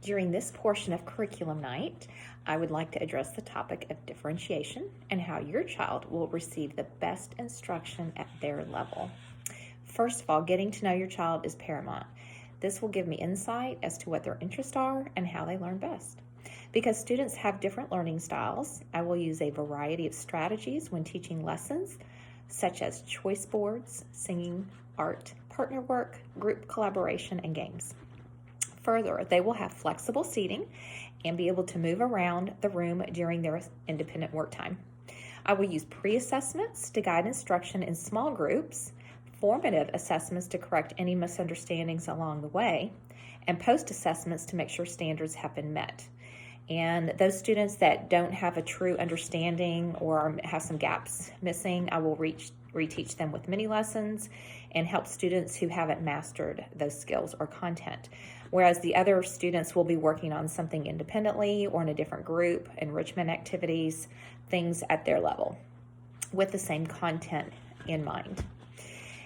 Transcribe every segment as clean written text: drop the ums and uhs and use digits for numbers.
During this portion of Curriculum Night, I would like to address the topic of differentiation and how your child will receive the best instruction at their level. First of all, getting to know your child is paramount. This will give me insight as to what their interests are and how they learn best. Because students have different learning styles, I will use a variety of strategies when teaching lessons, such as choice boards, singing, art, partner work, group collaboration, and games. Further, they will have flexible seating and be able to move around the room during their independent work time. I will use pre-assessments to guide instruction in small groups, formative assessments to correct any misunderstandings along the way, and post-assessments to make sure standards have been met. And those students that don't have a true understanding or have some gaps missing, I will reteach them with mini lessons and help students who haven't mastered those skills or content. Whereas the other students will be working on something independently or in a different group, enrichment activities, things at their level with the same content in mind.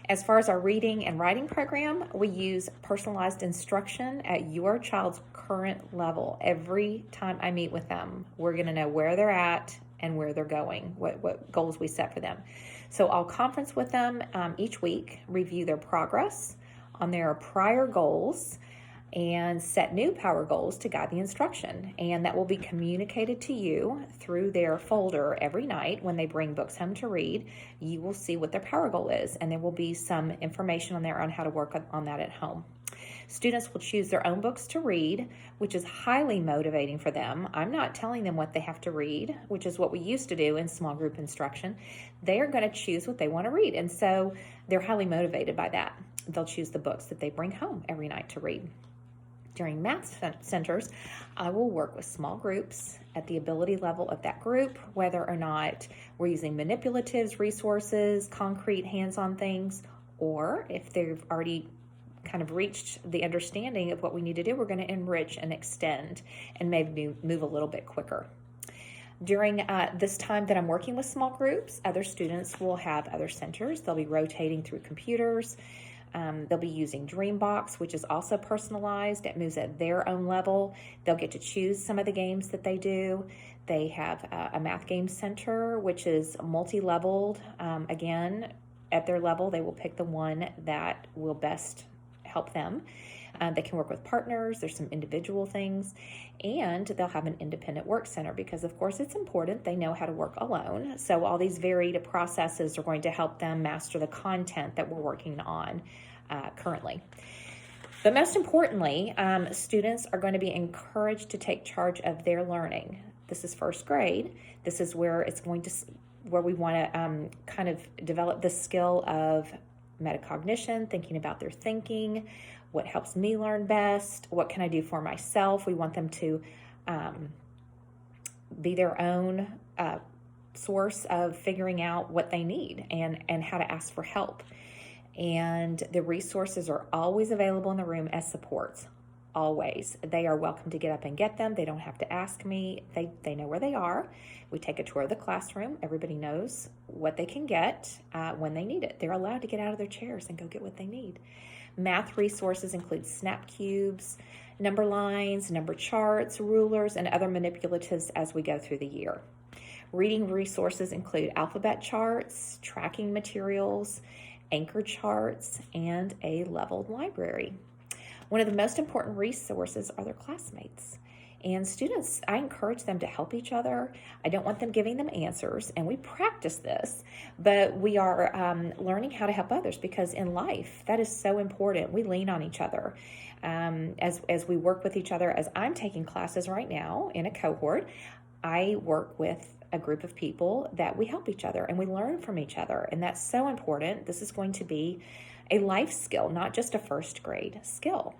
As far as our reading and writing program, we use personalized instruction at your child's current level. Every time I meet with them, we're going to know where they're at and where they're going, what goals we set for them. So I'll conference with them each week, review their progress on their prior goals, and set new power goals to guide the instruction. And that will be communicated to you through their folder every night when they bring books home to read. You will see what their power goal is, and there will be some information on there on how to work on that at home. Students will choose their own books to read, which is highly motivating for them. I'm not telling them what they have to read, which is what we used to do in small group instruction. They are going to choose what they want to read, and so they're highly motivated by that. They'll choose the books that they bring home every night to read. During math centers, I will work with small groups at the ability level of that group, whether or not we're using manipulatives, resources, concrete hands-on things, or if they've already kind of reached the understanding of what we need to do, we're going to enrich and extend and maybe move a little bit quicker. During this time that I'm working with small groups, other students will have other centers. They'll be rotating through computers. They'll be using Dreambox, which is also personalized. It moves at their own level. They'll get to choose some of the games that they do. They have a math game center, which is multi-leveled. Again, at their level, they will pick the one that will best help them. They can work with partners. There's some individual things. And they'll have an independent work center because, of course, it's important they know how to work alone. So all these varied processes are going to help them master the content that we're working on currently. But most importantly, students are going to be encouraged to take charge of their learning. This is first grade. This is where where we want to kind of develop the skill of metacognition, thinking about their thinking, what helps me learn best, what can I do for myself. We want them to be their own source of figuring out what they need and how to ask for help. And the resources are always available in the room as supports, always. They are welcome to get up and get them. They don't have to ask me. They know where they are. We take a tour of the classroom. Everybody knows what they can get when they need it. They're allowed to get out of their chairs and go get what they need. Math resources include snap cubes, number lines, number charts, rulers, and other manipulatives as we go through the year. Reading resources include alphabet charts, tracking materials, anchor charts, and a leveled library. One of the most important resources are their classmates. And students, I encourage them to help each other. I don't want them giving them answers, and we practice this, but we are learning how to help others because in life, that is so important. We lean on each other as we work with each other. As I'm taking classes right now in a cohort, I work with a group of people that we help each other and we learn from each other, and that's so important. This is going to be a life skill, not just a first grade skill.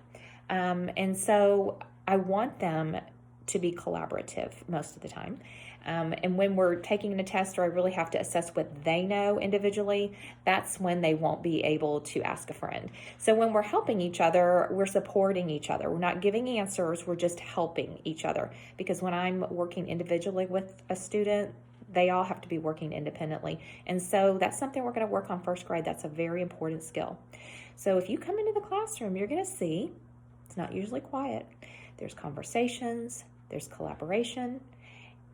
And so I want them to be collaborative most of the time. And when we're taking a test or I really have to assess what they know individually, that's when they won't be able to ask a friend. So when we're helping each other, we're supporting each other. We're not giving answers, we're just helping each other. Because when I'm working individually with a student, they all have to be working independently. And so that's something we're going to work on first grade. That's a very important skill. So if you come into the classroom, you're going to see, it's not usually quiet, There's conversations, there's collaboration,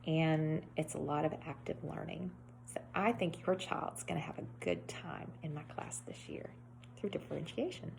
and it's a lot of active learning. So I think your child's going to have a good time in my class this year through differentiation.